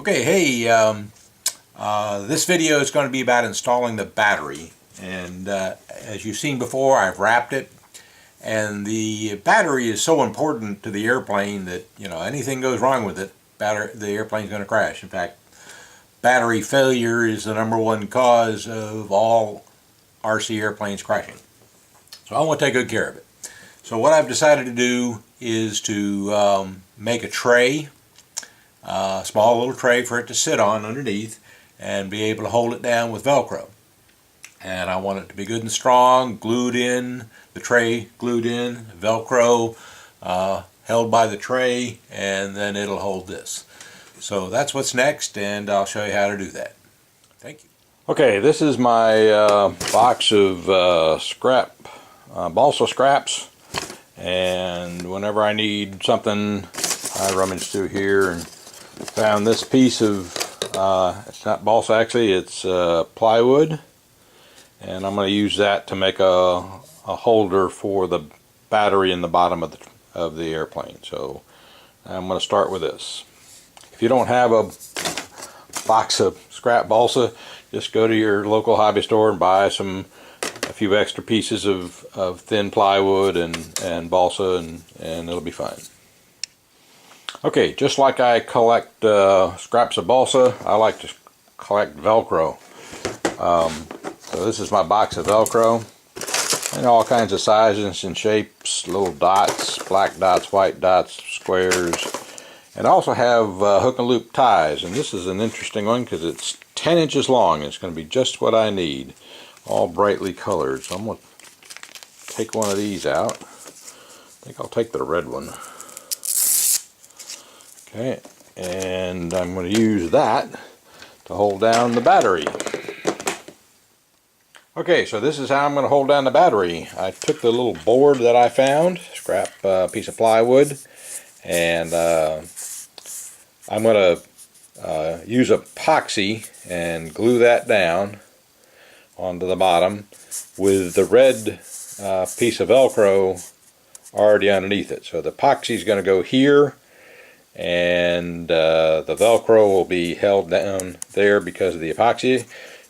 Okay, hey, this video is going to be about installing the battery, and as you've seen before, I've wrapped it, and the battery is so important to the airplane that, you know, anything goes wrong with it, the airplane's going to crash. In fact, battery failure is the #1 cause of all RC airplanes crashing. So I want to take good care of it. So what I've decided to do is to make a tray, a small little tray for it to sit on underneath and be able to hold it down with Velcro. And I want it to be good and strong, glued in, the tray glued in, Velcro held by the tray, and then it'll hold this. So that's what's next, and I'll show you how to do that. Thank you. Okay, this is my box of balsa scraps, and whenever I need something I rummage through here and found this piece of it's not balsa, actually it's plywood, and I'm going to use that to make a holder for the battery in the bottom of the airplane. So I'm going to start with this. If you don't have a box of scrap balsa, just go to your local hobby store and buy a few extra pieces of thin plywood and balsa, and it'll be fine. Okay, just like I collect scraps of balsa, I like to collect Velcro. So this is my box of Velcro, and all kinds of sizes and shapes, little dots, black dots, white dots, squares, and I also have hook and loop ties, and this is an interesting one because it's 10 inches long. It's going to be just what I need, all brightly colored. So I'm going to take one of these out. I think I'll take the red one. Okay, and I'm going to use that to hold down the battery. Okay, so this is how I'm going to hold down the battery. I took the little board that I found, scrap piece of plywood, and I'm going to use epoxy and glue that down onto the bottom with the red piece of Velcro already underneath it. So the epoxy is going to go here, and the Velcro will be held down there because of the epoxy.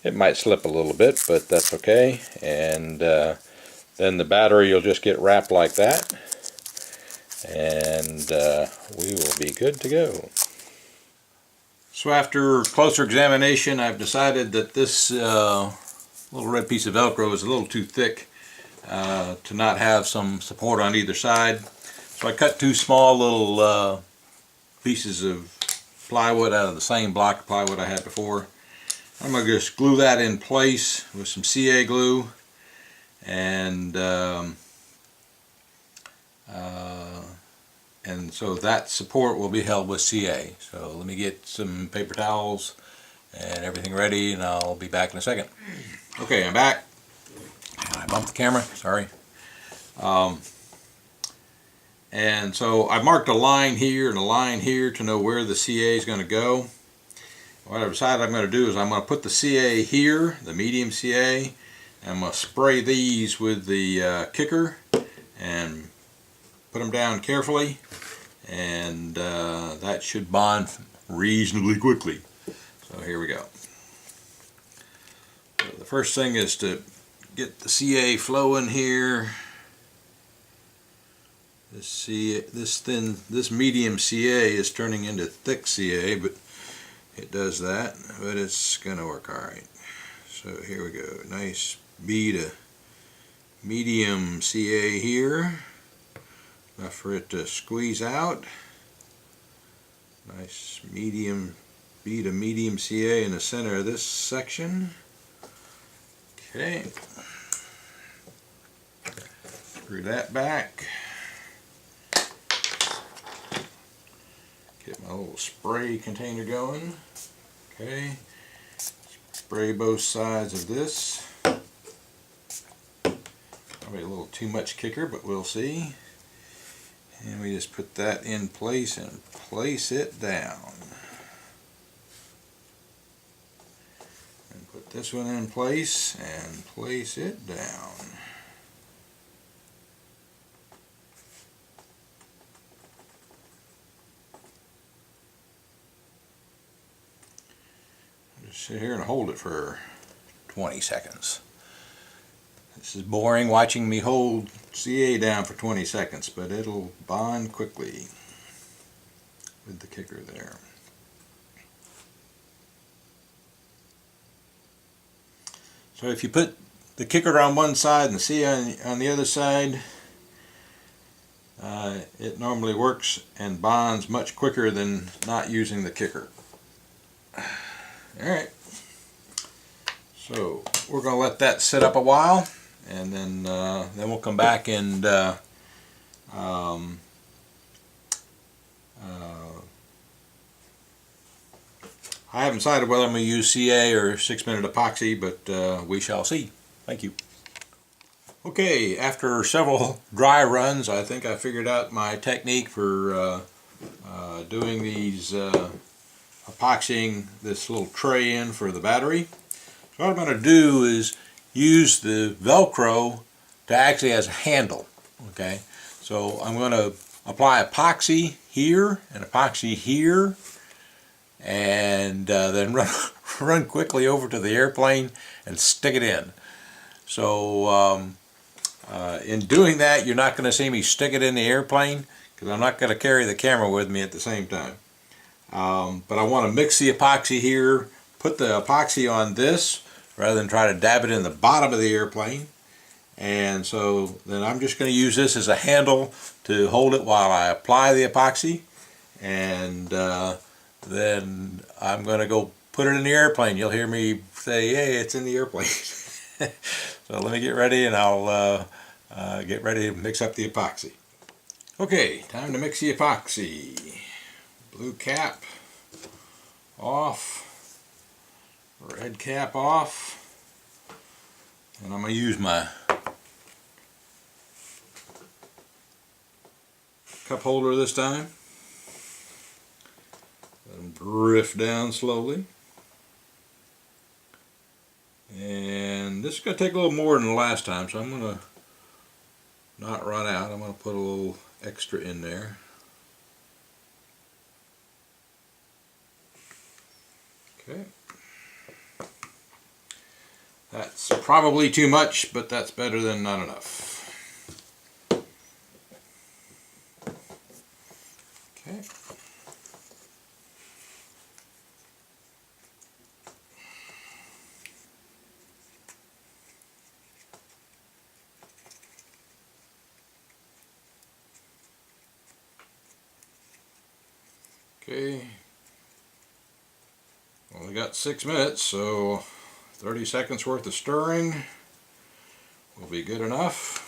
It might slip a little bit, but that's okay. And then the battery will just get wrapped like that, and we will be good to go. So after closer examination, I've decided that this little red piece of Velcro is a little too thick to not have some support on either side. So I cut two small little pieces of plywood out of the same block of plywood I had before. I'm going to just glue that in place with some CA glue, and so that support will be held with CA. So let me get some paper towels and everything ready, and I'll be back in a second. Okay, I'm back. I bumped the camera, sorry. And so I marked a line here and a line here to know where the CA is going to go. What I've decided I'm going to do is I'm going to put the CA here, the medium CA, and I'm going to spray these with the kicker and put them down carefully, and that should bond reasonably quickly. So here we go. So the first thing is to get the CA flowing here. This medium CA is turning into thick CA, but it does that, but it's going to work alright. So here we go. Nice bead of medium CA here. Enough for it to squeeze out. Nice medium bead of medium CA in the center of this section. Okay. Screw that back. Get my little spray container going. Okay. Spray both sides of this. Probably a little too much kicker, but we'll see. And we just put that in place and place it down. And put this one in place and place it down. sit here and hold it for 20 seconds. This is boring watching me hold CA down for 20 seconds, but it'll bond quickly with the kicker there. So if you put the kicker on one side and the CA on the other side, it normally works and bonds much quicker than not using the kicker. Alright, so we're going to let that sit up a while, and then we'll come back and I haven't decided whether I'm going to use CA or 6-minute epoxy, but we shall see. Thank you. Okay, after several dry runs, I think I figured out my technique for doing these epoxying this little tray in for the battery. So what I'm going to do is use the Velcro to actually as a handle. Okay, so I'm going to apply epoxy here and epoxy here, and then run quickly over to the airplane and stick it in. So in doing that, you're not going to see me stick it in the airplane because I'm not going to carry the camera with me at the same time. But I want to mix the epoxy here, put the epoxy on this rather than try to dab it in the bottom of the airplane. And so then I'm just going to use this as a handle to hold it while I apply the epoxy, and then I'm going to go put it in the airplane. You'll hear me say, "Hey, it's in the airplane." So let me get ready, and I'll get ready to mix up the epoxy. Okay, time to mix the epoxy. Blue cap off, red cap off, and I'm going to use my cup holder this time. Let them drift down slowly. And this is going to take a little more than the last time, so I'm going to not run out. I'm going to put a little extra in there. Okay. That's probably too much, but that's better than not enough. Okay. Okay. Only got 6 minutes, so 30 seconds worth of stirring will be good enough.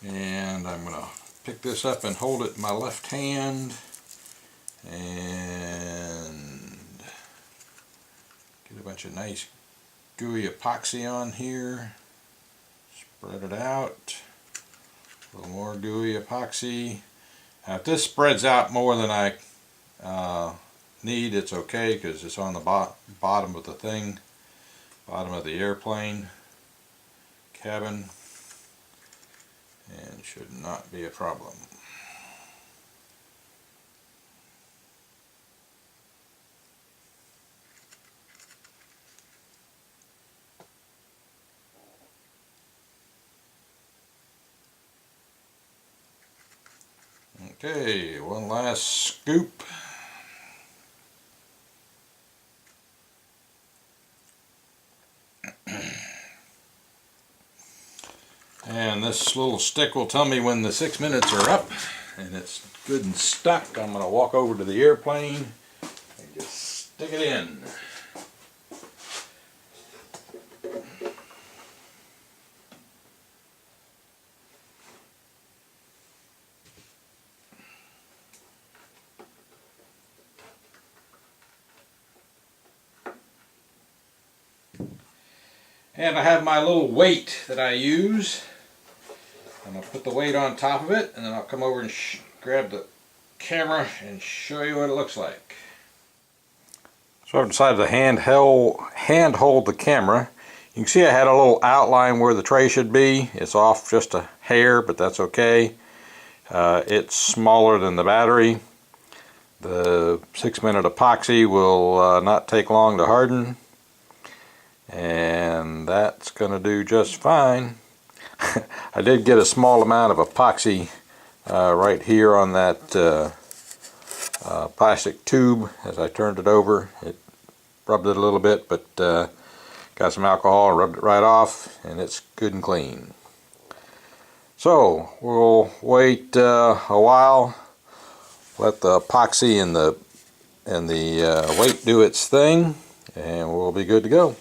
And I'm going to pick this up and hold it in my left hand and get a bunch of nice gooey epoxy on here. Spread it out. A little more gooey epoxy. Now if this spreads out more than I need, it's okay because it's on the bottom of the thing, bottom of the airplane cabin, and should not be a problem. Okay, one last scoop. And this little stick will tell me when the 6 minutes are up and it's good and stuck. I'm going to walk over to the airplane and just stick it in. And I have my little weight that I use. I'm going to put the weight on top of it, and then I'll come over and grab the camera and show you what it looks like. So I've decided to hand hold the camera. You can see I had a little outline where the tray should be. It's off just a hair, but that's okay. It's smaller than the battery. The 6-minute epoxy will not take long to harden, and that's going to do just fine. I did get a small amount of epoxy right here on that plastic tube. As I turned it over, it rubbed it a little bit, but got some alcohol and rubbed it right off, and it's good and clean. So we'll wait a while, let the epoxy and the weight do its thing, and we'll be good to go.